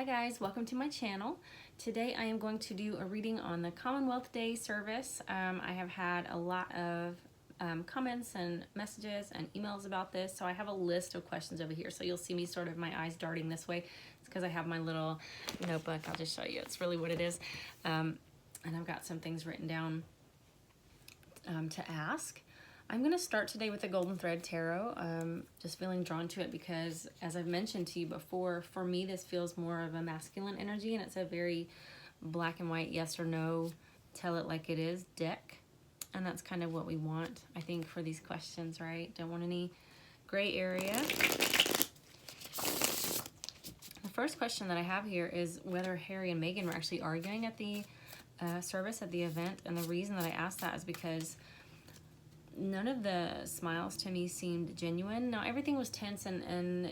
Hi guys, welcome to my channel. Today I am going to do a reading on the Commonwealth Day service. I have had a lot of comments and messages and emails about this, so I have a list of questions over here. So you'll see me sort of my eyes darting this way. It's because I have my little notebook. I'll just show you. It's really what it is. And I've got some things written down to ask. I'm going to start today with the Golden Thread Tarot. Just feeling drawn to it because, as I've mentioned to you before, for me this feels more of a masculine energy, and it's a very black and white, yes or no, tell it like it is deck. And that's kind of what we want, I think, for these questions, right? Don't want any gray area. The first question that I have here is whether Harry and Meghan were actually arguing at the service, at the event. And the reason that I asked that is because none of the smiles to me seemed genuine. Now, everything was tense, and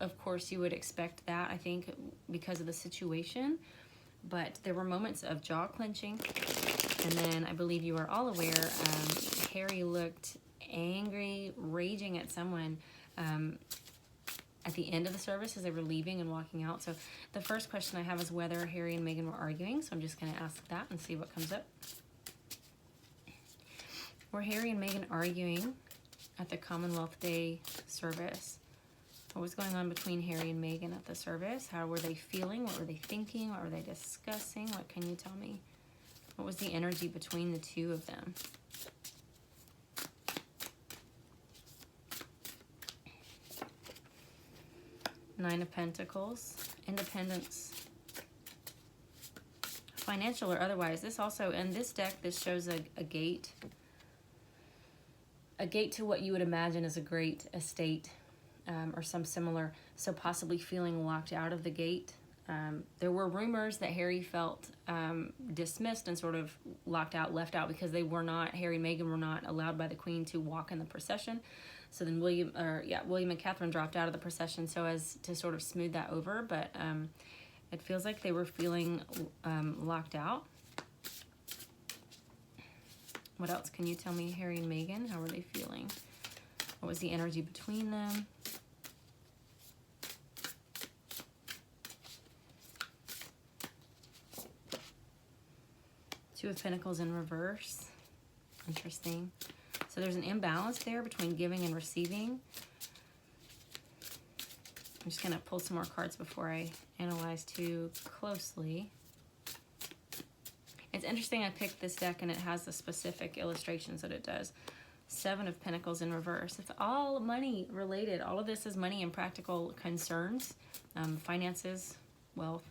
of course you would expect that, I think, because of the situation. But there were moments of jaw clenching. And then I believe you are all aware, Harry looked angry, raging at someone at the end of the service as they were leaving and walking out. So the first question I have is whether Harry and Meghan were arguing. So I'm just going to ask that and see what comes up. Were Harry and Meghan arguing at the Commonwealth Day service? What was going on between Harry and Meghan at the service? How were they feeling? What were they thinking? What were they discussing? What can you tell me? What was the energy between the two of them? Nine of Pentacles, independence, financial or otherwise. This also, in this deck, this shows a gate. A gate to what you would imagine is a great estate or some similar, so possibly feeling locked out of the gate. There were rumors that Harry felt dismissed and sort of locked out, left out, because they were not, Harry and Meghan were not allowed by the Queen to walk in the procession. So then William and Catherine dropped out of the procession so as to sort of smooth that over. But it feels like they were feeling locked out. What else can you tell me, Harry and Meghan? How were they feeling? What was the energy between them? Two of Pentacles in reverse. Interesting. So there's an imbalance there between giving and receiving. I'm just going to pull some more cards before I analyze too closely. It's interesting, I picked this deck and it has the specific illustrations that it does. Seven of Pentacles in reverse. It's all money related. All of this is money and practical concerns, finances, wealth.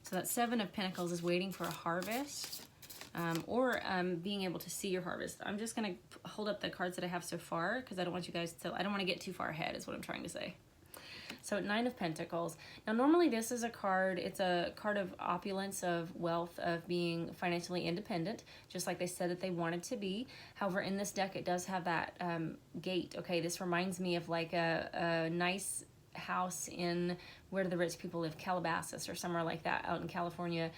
So that Seven of Pentacles is waiting for a harvest or being able to see your harvest. I'm just going to hold up the cards that I have so far because I don't want you guys to, I don't want to get too far ahead is what I'm trying to say. So Nine of Pentacles. Now normally this is a card, it's a card of opulence, of wealth, of being financially independent, just like they said that they wanted to be. However, in this deck it does have that gate. Okay, this reminds me of like a nice house in where do the rich people live, Calabasas or somewhere like that out in California.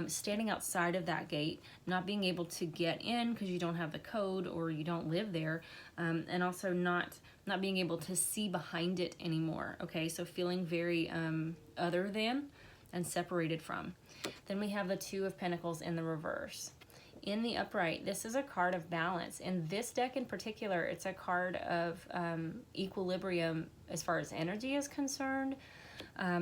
Standing outside of that gate, not being able to get in because you don't have the code or you don't live there, and also not being able to see behind it anymore. Okay, so feeling very other than and separated from. Then we have the Two of Pentacles in the reverse. In the upright, this is a card of balance. In this deck in particular, it's a card of equilibrium as far as energy is concerned.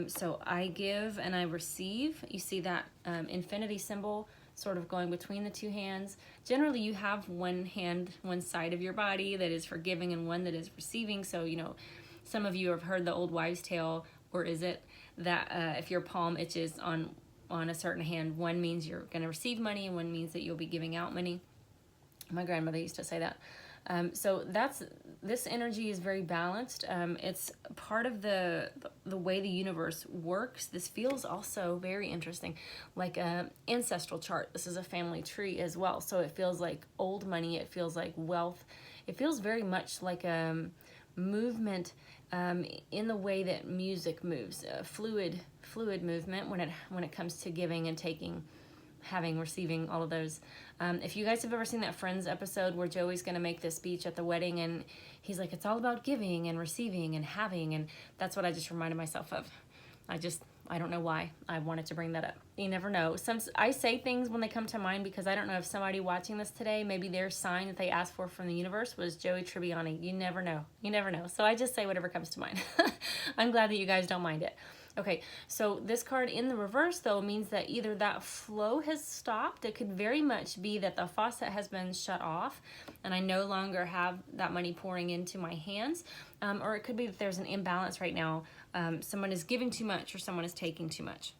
So I give and I receive. You see that infinity symbol sort of going between the two hands. Generally, you have one hand, one side of your body that is for giving and one that is receiving. So, you know, some of you have heard the old wives' tale, or is it that if your palm itches on a certain hand, one means you're going to receive money and one means that you'll be giving out money. My grandmother used to say that. So this energy is very balanced. It's part of the way the universe works. This feels also very interesting, like an ancestral chart. This is a family tree as well. So it feels like old money. It feels like wealth. It feels very much like a movement in the way that music moves, a fluid movement when it comes to giving and taking. having, receiving, all of those. If you guys have ever seen that Friends episode where Joey's going to make this speech at the wedding and he's like, it's all about giving and receiving and having, and that's what I just reminded myself of. I don't know why I wanted to bring that up. You never know. I say things when they come to mind because I don't know if somebody watching this today, maybe their sign that they asked for from the universe was Joey Tribbiani. You never know. You never know. So I just say whatever comes to mind. I'm glad that you guys don't mind it. Okay, so this card in the reverse, though, means that either that flow has stopped. It could very much be that the faucet has been shut off and I no longer have that money pouring into my hands. Or it could be that there's an imbalance right now. Someone is giving too much or someone is taking too much.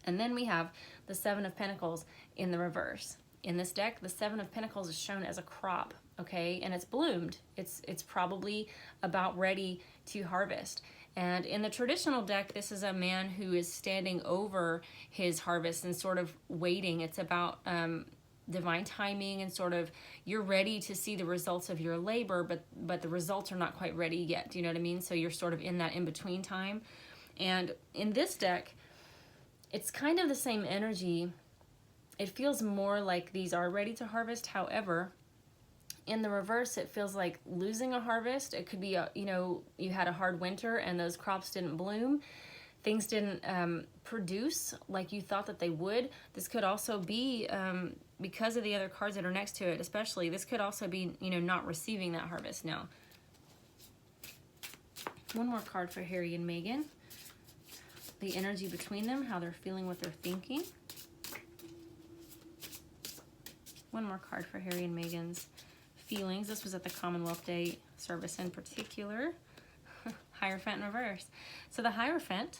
And then we have the Seven of Pentacles in the reverse. In this deck, the Seven of Pentacles is shown as a crop, okay? And it's bloomed. It's probably about ready to harvest. And in the traditional deck, this is a man who is standing over his harvest and sort of waiting. It's about divine timing and sort of you're ready to see the results of your labor, but the results are not quite ready yet. Do you know what I mean? So you're sort of in that in-between time. And in this deck, it's kind of the same energy. It feels more like these are ready to harvest. However, in the reverse, it feels like losing a harvest. It could be, you had a hard winter and those crops didn't bloom. Things didn't produce like you thought that they would. This could also be, because of the other cards that are next to it especially, this could also be, not receiving that harvest now. One more card for Harry and Meghan. The energy between them, how they're feeling, what they're thinking. One more card for Harry and Meghan's feelings. This was at the Commonwealth Day service in particular. Hierophant in reverse. So the Hierophant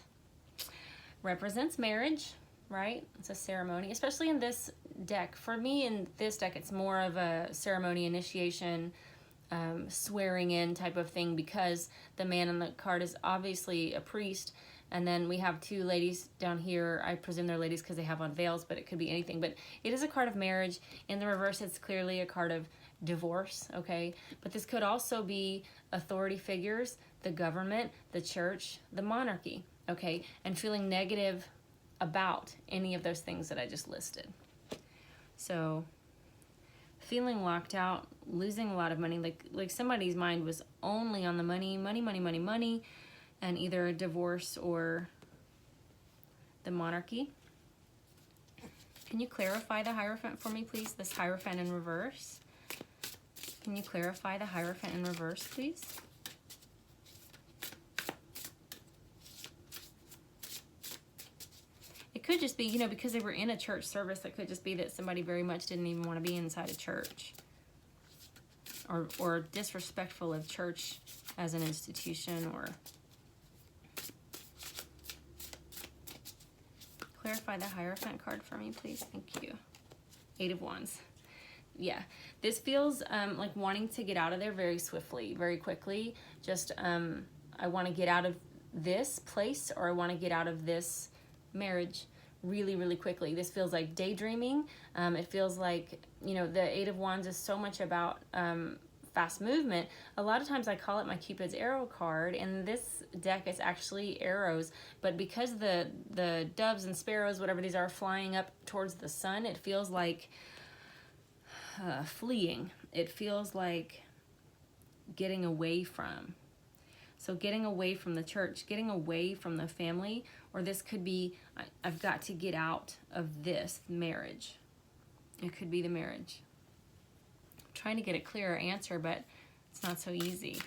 represents marriage, right? It's a ceremony, especially in this deck. For me, in this deck, it's more of a ceremony, initiation, swearing in type of thing, because the man on the card is obviously a priest. And then we have two ladies down here. I presume they're ladies because they have on veils, but it could be anything. But it is a card of marriage. In the reverse, it's clearly a card of divorce, okay? But this could also be authority figures, the government, the church, the monarchy, okay? And feeling negative about any of those things that I just listed. So feeling locked out, losing a lot of money, like somebody's mind was only on the money, and either a divorce or the monarchy. Can you clarify the Hierophant for me, please? This Hierophant in reverse. Can you clarify the Hierophant in reverse, please? It could just be, because they were in a church service, it could just be that somebody very much didn't even want to be inside a church. Or disrespectful of church as an institution, or... Clarify the Hierophant card for me, please. Thank you. Eight of Wands. Yeah, this feels like wanting to get out of there very swiftly, very quickly. Just, I want to get out of this place, or I want to get out of this marriage really, really quickly. This feels like daydreaming. It feels like, the Eight of Wands is so much about fast movement. A lot of times I call it my Cupid's arrow card, and this deck is actually arrows, but because the doves and sparrows, whatever these are, flying up towards the sun, it feels like fleeing. It feels like getting away from. So getting away from the church, getting away from the family, or this could be, I've got to get out of this marriage. It could be the marriage. Trying to get a clearer answer, but it's not so easy.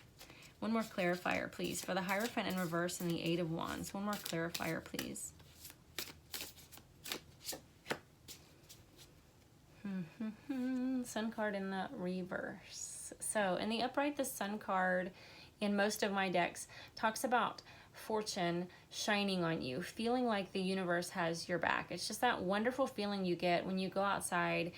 One more clarifier, please. For the Hierophant in reverse and the Eight of Wands. One more clarifier, please. Sun card in the reverse. So in the upright, the Sun card in most of my decks talks about fortune shining on you, feeling like the universe has your back. It's just that wonderful feeling you get when you go outside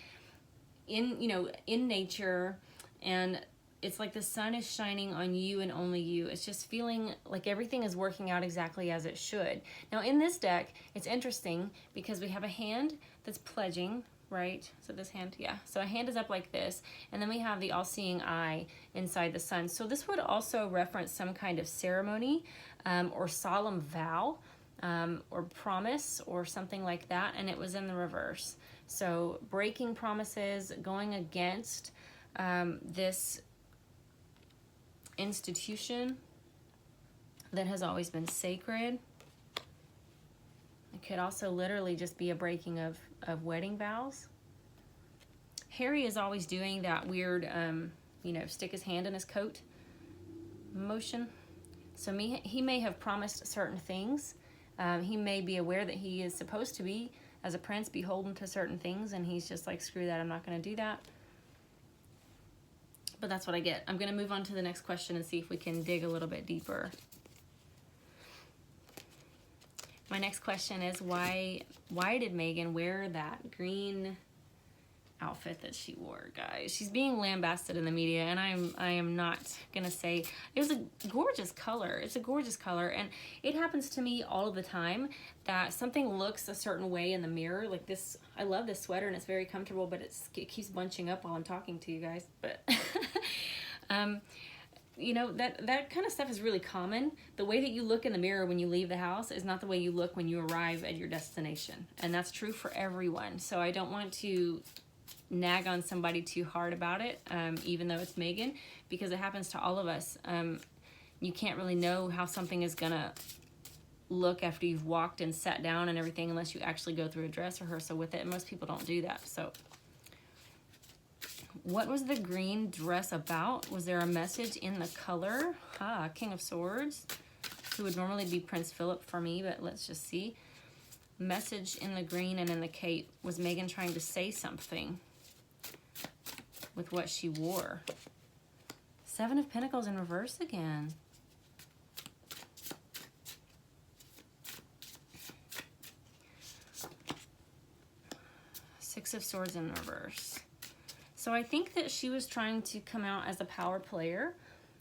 in nature, and it's like the sun is shining on you and only you. It's just feeling like everything is working out exactly as it should. Now in this deck, it's interesting because we have a hand that's pledging, right? So this hand, yeah. So a hand is up like this, and then we have the all-seeing eye inside the sun. So this would also reference some kind of ceremony or solemn vow. or promise or something like that, and it was in the reverse. So breaking promises, going against this institution that has always been sacred. It could also literally just be a breaking of wedding vows. Harry is always doing that weird, you know, stick his hand in his coat motion. So he may have promised certain things. He may be aware that he is supposed to be, as a prince, beholden to certain things, and he's just like, screw that, I'm not going to do that. But that's what I get. I'm going to move on to the next question and see if we can dig a little bit deeper. My next question is, why did Meghan wear that green outfit that she wore, guys? She's being lambasted in the media, and I am not gonna say it was a gorgeous color. It's a gorgeous color, and it happens to me all of the time that something looks a certain way in the mirror. Like this, I love this sweater and it's very comfortable, but it keeps bunching up while I'm talking to you guys. But you know, that kind of stuff is really common. The way that you look in the mirror when you leave the house is not the way you look when you arrive at your destination. And that's true for everyone. So I don't want to nag on somebody too hard about it, even though it's Meghan, because it happens to all of us. You can't really know how something is going to look after you've walked and sat down and everything unless you actually go through a dress rehearsal with it. And most people don't do that. So what was the green dress about? Was there a message in the color? King of Swords, who would normally be Prince Philip for me, but let's just see. Message in the green and in the cape. Was Meghan trying to say something with what she wore? Seven of Pentacles in reverse again. Six of Swords in reverse. So I think that she was trying to come out as a power player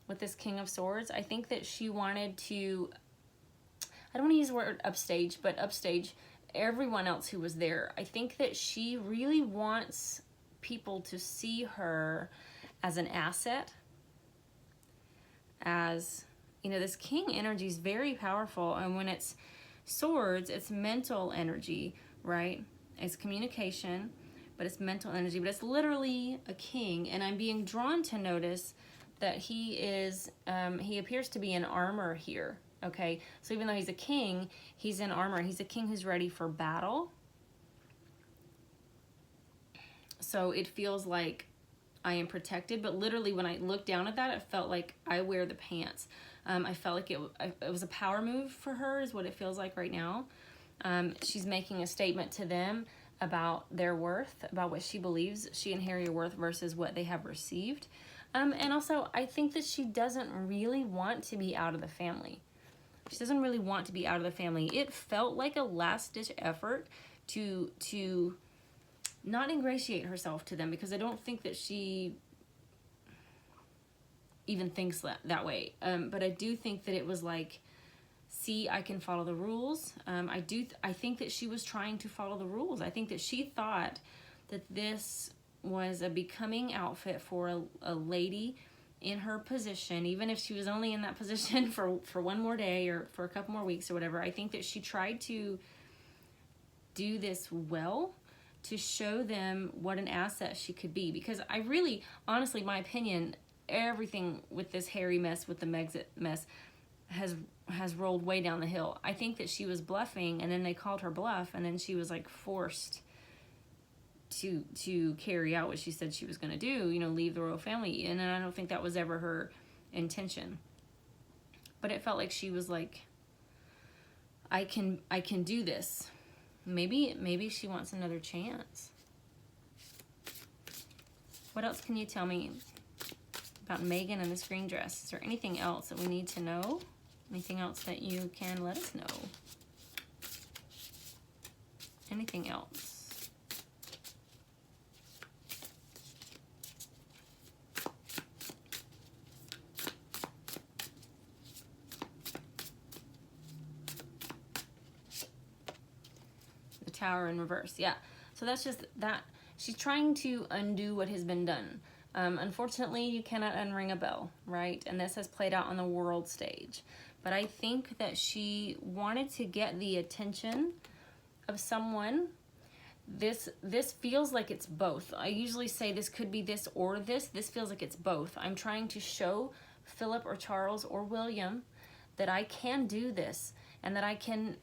with this King of Swords. I think that she wanted to, I don't want to use the word upstage, but upstage everyone else who was there. I think that she really wants people to see her as an asset. As, you know, this king energy is very powerful. And when it's swords, it's mental energy, right? It's communication. But it's mental energy, but it's literally a king. And I'm being drawn to notice that he is, he appears to be in armor here, okay? So even though he's a king, he's in armor. He's a king who's ready for battle. So it feels like I am protected, but literally when I looked down at that, it felt like I wear the pants. I felt like it was a power move for her is what it feels like right now. She's making a statement to them about their worth, about what she believes she and Harry are worth versus what they have received. And also, I think that she doesn't really want to be out of the family. She doesn't really want to be out of the family. It felt like a last-ditch effort to not ingratiate herself to them, because I don't think that she even thinks that way. But I do think that it was like, see, I can follow the rules. I think that she was trying to follow the rules. I think that she thought that this was a becoming outfit for a lady in her position, even if she was only in that position for one more day or for a couple more weeks or whatever. I think that she tried to do this well to show them what an asset she could be. Because I really, honestly, my opinion, everything with this Harry mess, with the Megxit mess, has rolled way down the hill. I think that she was bluffing, and then they called her bluff, and then she was like forced to carry out what she said she was going to do, you know, leave the royal family. And I don't think that was ever her intention. But it felt like she was like, I can do this. Maybe she wants another chance. What else can you tell me about Meghan and this green dress? Is there anything else that we need to know? Anything else that you can let us know? Anything else? Tower in reverse. Yeah, so that's just that she's trying to undo what has been done. Unfortunately, you cannot unring a bell, right? And this has played out on the world stage. But I think that she wanted to get the attention of someone. This feels like it's both. I usually say this could be this or this. This feels like it's both. I'm trying to show Philip or Charles or William that I can do this, and that I can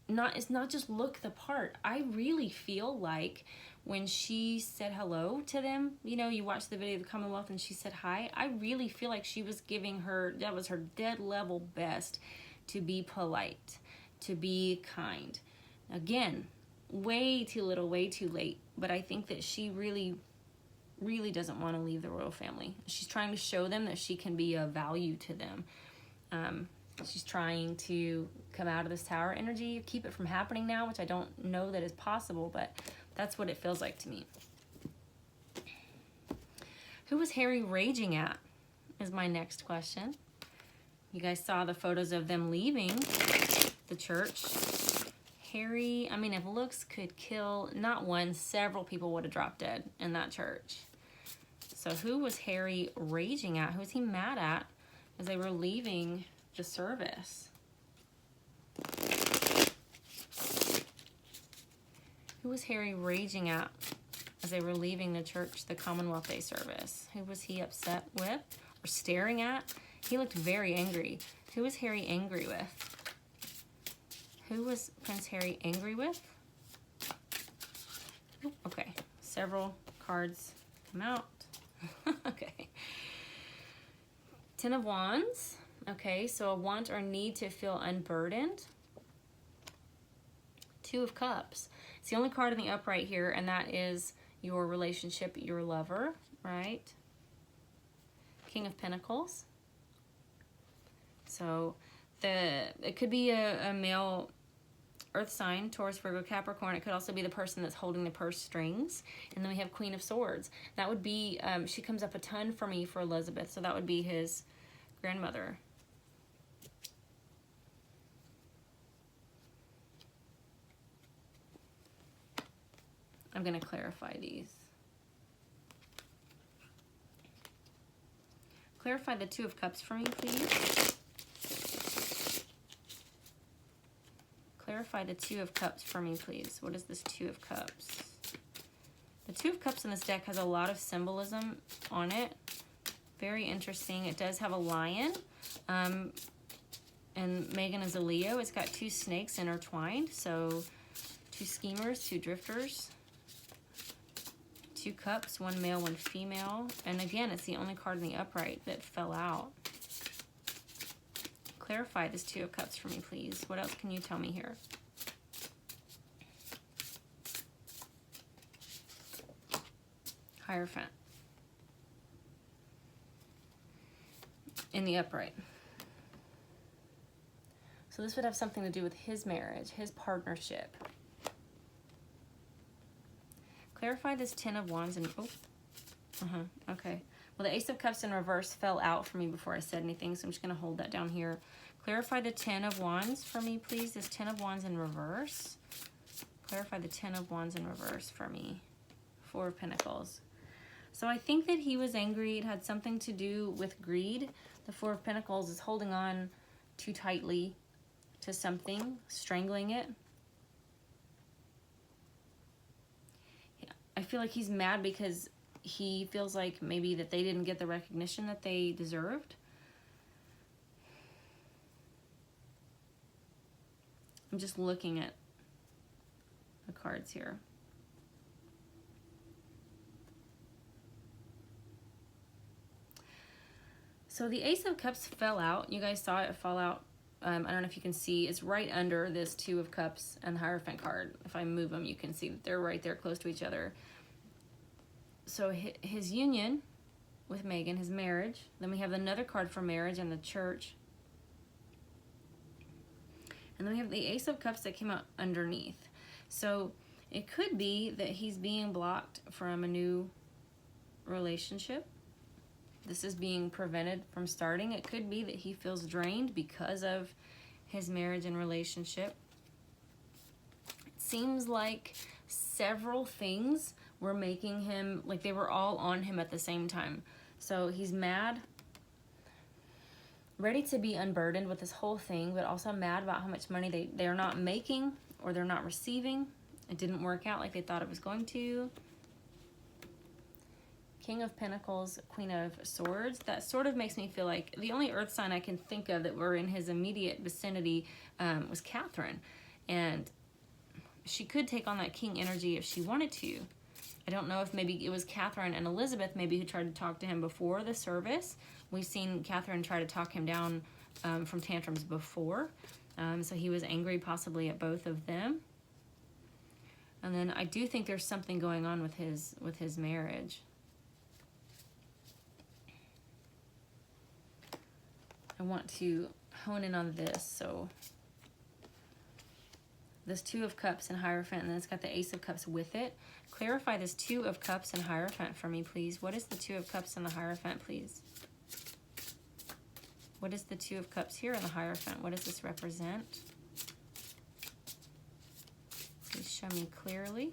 not, it's not just look the part. I really feel like when she said hello to them, you know, you watch the video of the Commonwealth and she said hi, I really feel like she was giving her, that was her dead level best to be polite, to be kind. Again, way too little, way too late. But I think that she really, really doesn't want to leave the royal family. She's trying to show them that she can be of value to them. She's trying to come out of this tower energy, keep it from happening now, which I don't know that is possible, but that's what it feels like to me. Who was Harry raging at is my next question. You guys saw the photos of them leaving the church. Harry, I mean, if looks could kill, not one, several people would have dropped dead in that church. So who was Harry raging at? Who was he mad at as they were leaving the service? Who was Harry raging at as they were leaving the church, the Commonwealth Day service? Who was he upset with or staring at? He looked very angry. Who was Harry angry with? Who was Prince Harry angry with? Okay, several cards come out. Okay. Ten of Wands. Okay, so a want or need to feel unburdened. Two of Cups. It's the only card in the upright here, and that is your relationship, your lover, right? King of Pentacles. So it could be a male earth sign, Taurus, Virgo, Capricorn. It could also be the person that's holding the purse strings. And then we have Queen of Swords. That would be, she comes up a ton for me for Elizabeth, so that would be his grandmother. I'm going to clarify these. Clarify the Two of Cups for me, please. Clarify the Two of Cups for me, please. What is this Two of Cups? The Two of Cups in this deck has a lot of symbolism on it. Very interesting. It does have a lion. And Meghan is a Leo. It's got two snakes intertwined. So two schemers, two drifters. Two cups, one male, one female. And again, it's the only card in the upright that fell out. Clarify this Two of Cups for me, please. What else can you tell me here? Hierophant. In the upright. So this would have something to do with his marriage, his partnership. Clarify this Ten of Wands and, okay. Well, the Ace of Cups in reverse fell out for me before I said anything, so I'm just going to hold that down here. Clarify the Ten of Wands for me, please. This Ten of Wands in reverse. Clarify the Ten of Wands in reverse for me. Four of Pentacles. So I think that he was angry. It had something to do with greed. The Four of Pentacles is holding on too tightly to something, strangling it. I feel like he's mad because he feels like maybe that they didn't get the recognition that they deserved. I'm just looking at the cards here. So the Ace of Cups fell out. You guys saw it fall out. I don't know if you can see. It's right under this Two of Cups and the Hierophant card. If I move them, you can see that they're right there close to each other. So his union with Meghan, his marriage. Then we have another card for marriage and the church. And then we have the Ace of Cups that came out underneath. So it could be that he's being blocked from a new relationship. This is being prevented from starting. It could be that he feels drained because of his marriage and relationship. It seems like several things were making him, like they were all on him at the same time. So he's mad, ready to be unburdened with this whole thing, but also mad about how much money they're not making or they're not receiving. It didn't work out like they thought it was going to. King of Pentacles, Queen of Swords. That sort of makes me feel like the only earth sign I can think of that were in his immediate vicinity was Catherine. And she could take on that king energy if she wanted to. I don't know if maybe it was Catherine and Elizabeth maybe who tried to talk to him before the service. We've seen Catherine try to talk him down from tantrums before. So he was angry possibly at both of them. And then I do think there's something going on with his marriage. I want to hone in on this. So this Two of Cups and Hierophant, and then it's got the Ace of Cups with it. Clarify this Two of Cups and Hierophant for me, please. What is the Two of Cups and the Hierophant, please? What is the Two of Cups here in the Hierophant? What does this represent? Please show me clearly.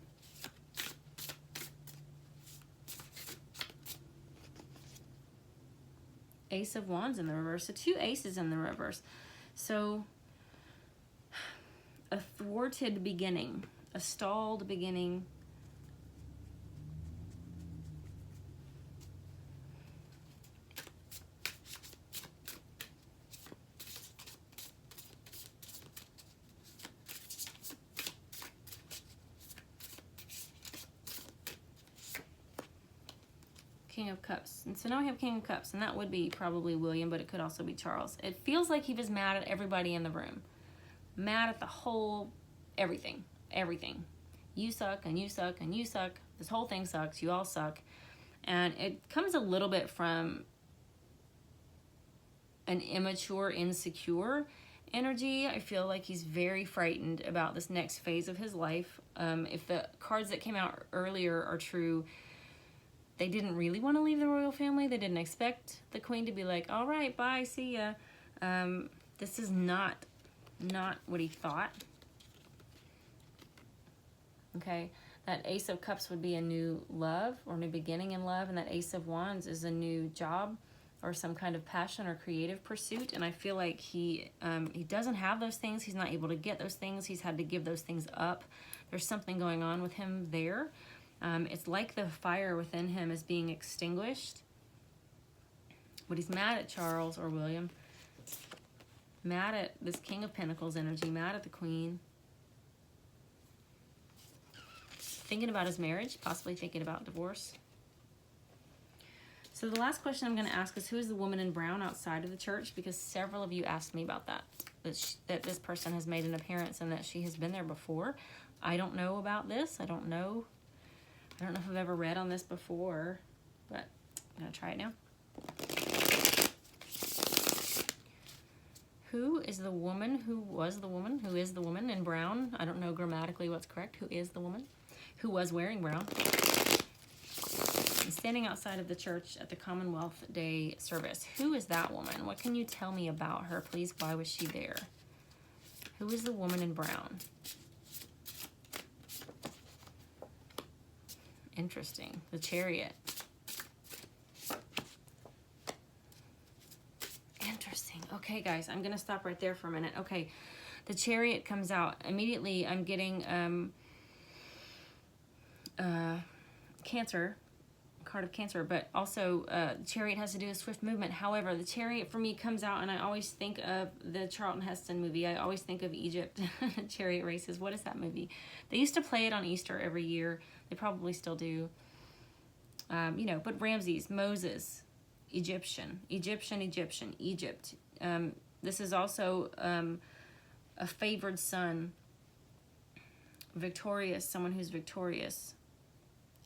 Ace of Wands in the reverse. So 2 aces in the reverse. So a thwarted beginning, a stalled beginning. King of Cups. And so now we have King of Cups, and that would be probably William, but it could also be Charles. It feels like he was mad at everybody in the room. Mad at the whole, everything. You suck, and you suck, and you suck. This whole thing sucks. You all suck. And it comes a little bit from an immature, insecure energy. I feel like he's very frightened about this next phase of his life. If the cards that came out earlier are true, they didn't really want to leave the royal family. They didn't expect the queen to be like, all right, bye, see ya. This is not what he thought. Okay, that Ace of Cups would be a new love or new beginning in love, and that Ace of Wands is a new job or some kind of passion or creative pursuit. And I feel like he doesn't have those things. He's not able to get those things. He's had to give those things up. There's something going on with him there. It's like the fire within him is being extinguished. But he's mad at Charles or William. Mad at this King of Pentacles energy. Mad at the Queen. Thinking about his marriage. Possibly thinking about divorce. So the last question I'm going to ask is, who is the woman in brown outside of the church? Because several of you asked me about that. That this person has made an appearance and that she has been there before. I don't know about this. I don't know if I've ever read on this before, but I'm going to try it now. Who is the woman, who was the woman, who is the woman in brown? I don't know grammatically what's correct. Who is the woman? Who was wearing brown? And standing outside of the church at the Commonwealth Day service. Who is that woman? What can you tell me about her, please? Why was she there? Who is the woman in brown? Interesting. The Chariot. Interesting. Okay, guys, I'm going to stop right there for a minute. Okay, the Chariot comes out. Immediately, I'm getting Cancer, card of Cancer, but also Chariot has to do with swift movement. However, the Chariot for me comes out, and I always think of the Charlton Heston movie. I always think of Egypt, chariot races. What is that movie? They used to play it on Easter every year. They probably still do. But Ramses, Moses, Egypt. This is also a favored son, victorious, someone who's victorious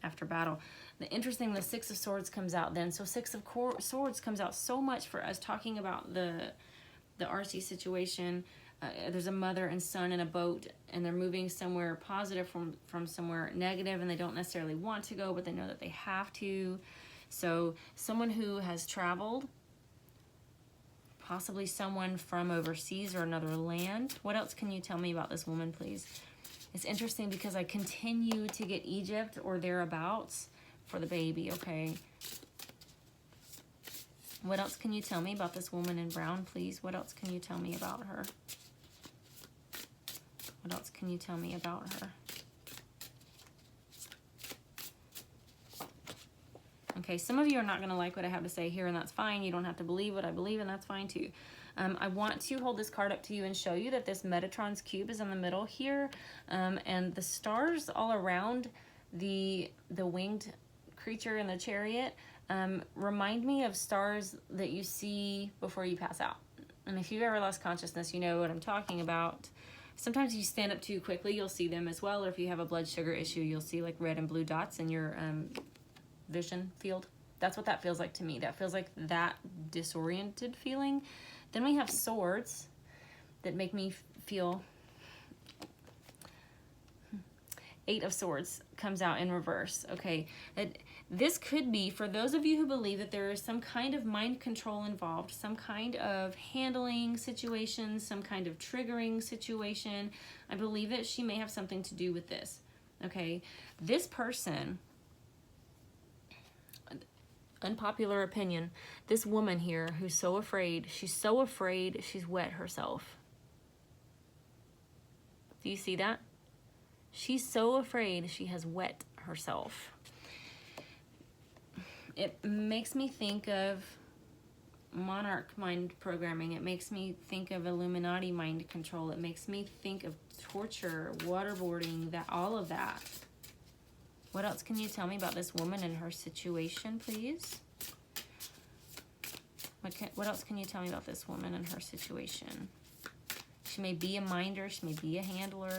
after battle. The Six of Swords comes out then. So Six of Swords comes out so much for us talking about the RC situation. There's a mother and son in a boat, and they're moving somewhere positive from somewhere negative, and they don't necessarily want to go, but they know that they have to. So someone who has traveled, possibly someone from overseas or another land. What else can you tell me about this woman, please? It's interesting because I continue to get Egypt or thereabouts for the baby, okay? What else can you tell me about this woman in brown, please? What else can you tell me about her? What else can you tell me about her? Okay, some of you are not going to like what I have to say here, and that's fine. You don't have to believe what I believe, and that's fine too. I want to hold this card up to you and show you that this Metatron's cube is in the middle here, and the stars all around the winged creature in the chariot remind me of stars that you see before you pass out. And if you've ever lost consciousness, you know what I'm talking about. Sometimes you stand up too quickly, you'll see them as well, or if you have a blood sugar issue, you'll see like red and blue dots in your vision field. That's what that feels like to me. That feels like that disoriented feeling. Then we have swords that make me feel... 8 of Swords comes out in reverse. Okay, this could be, for those of you who believe that there is some kind of mind control involved, some kind of handling situation, some kind of triggering situation, I believe that she may have something to do with this. Okay, this person... Unpopular opinion, this woman here who's so afraid, she's wet herself. Do you see that? She's so afraid she has wet herself. It makes me think of monarch mind programming. It makes me think of Illuminati mind control. It makes me think of torture, waterboarding, all of that. What else can you tell me about this woman and her situation, please? What else can you tell me about this woman and her situation? She may be a minder. She may be a handler.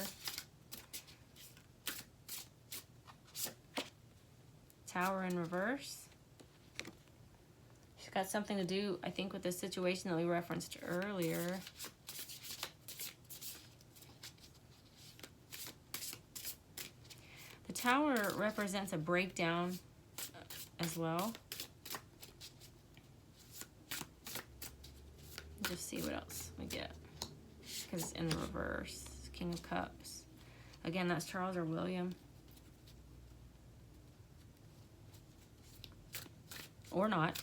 Tower in reverse. She's got something to do, I think, with this situation that we referenced earlier. The Tower represents a breakdown as well. Just see what else we get. Because it's in the reverse. King of Cups. Again, that's Charles or William. Or not.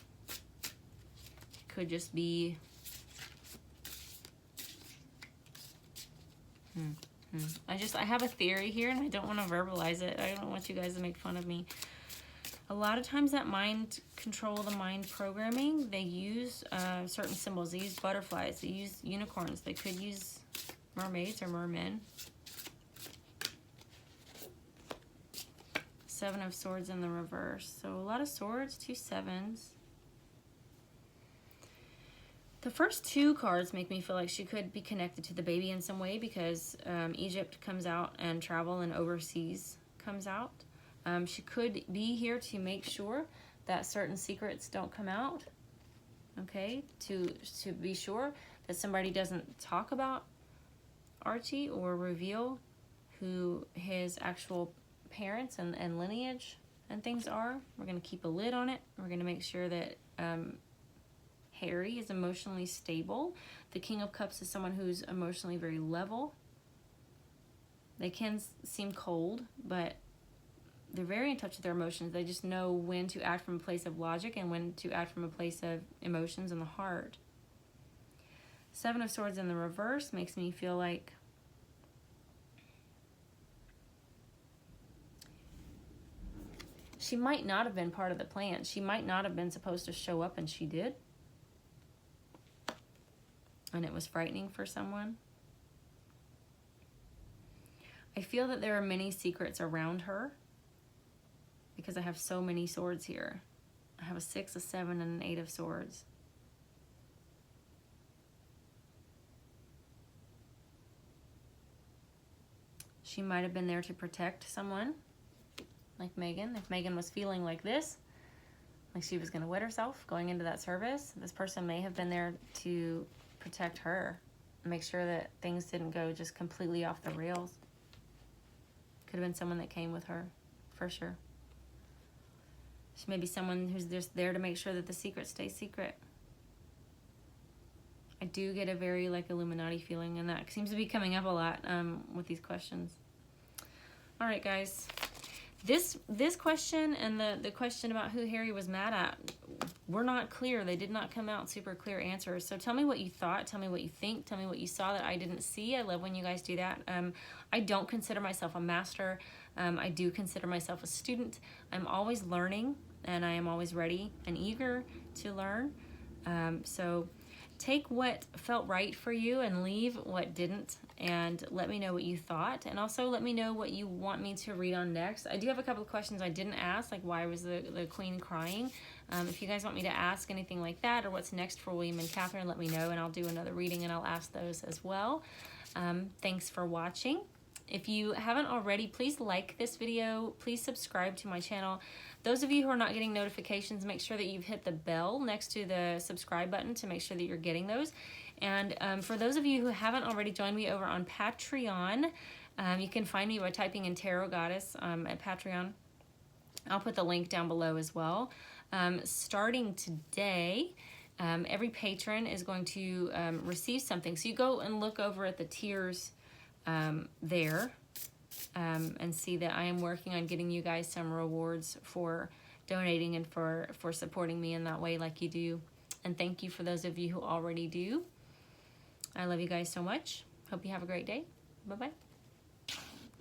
Could just be... I have a theory here, and I don't want to verbalize it. I don't want you guys to make fun of me. A lot of times that mind control, the mind programming, they use certain symbols. They use butterflies. They use unicorns. They could use mermaids or mermen. 7 of Swords in the reverse. So a lot of swords, 2 sevens. The first 2 cards make me feel like she could be connected to the baby in some way, because Egypt comes out and travel and overseas comes out. She could be here to make sure that certain secrets don't come out. Okay, to be sure that somebody doesn't talk about Archie or reveal who his actual parents and lineage and things are. We're going to keep a lid on it. We're going to make sure that Harry is emotionally stable. The King of Cups is someone who's emotionally very level. They can seem cold, but they're very in touch with their emotions. They just know when to act from a place of logic and when to act from a place of emotions in the heart. 7 of Swords in the reverse makes me feel like she might not have been part of the plan. She might not have been supposed to show up, and she did. And it was frightening for someone. I feel that there are many secrets around her, because I have so many swords here. I have a 6, a 7, and an 8 of Swords. She might have been there to protect someone, like Meghan. If Meghan was feeling like this, like she was going to wet herself going into that service, this person may have been there to protect her, make sure that things didn't go just completely off the rails. Could have been someone that came with her, for sure. She may be someone who's just there to make sure that the secret stays secret. I do get a very like Illuminati feeling, and that seems to be coming up a lot with these questions. All right, guys. This question and the question about who Harry was mad at were not clear. They did not come out super clear answers. So tell me what you thought. Tell me what you think. Tell me what you saw that I didn't see. I love when you guys do that. I don't consider myself a master. I do consider myself a student. I'm always learning, and I am always ready and eager to learn. So take what felt right for you and leave what didn't, and let me know what you thought, and also let me know what you want me to read on next. I do have a couple of questions I didn't ask, like why was the Queen crying? If you guys want me to ask anything like that, or what's next for William and Catherine, let me know, and I'll do another reading and I'll ask those as well. Thanks for watching. If you haven't already, please like this video. Please subscribe to my channel. Those of you who are not getting notifications, make sure that you've hit the bell next to the subscribe button to make sure that you're getting those. And for those of you who haven't already joined me over on Patreon, you can find me by typing in Tarot Goddess at Patreon. I'll put the link down below as well. Starting today, every patron is going to receive something. So you go and look over at the tiers there and see that I am working on getting you guys some rewards for donating and for supporting me in that way like you do. And thank you for those of you who already do. I love you guys so much. Hope you have a great day. Bye-bye.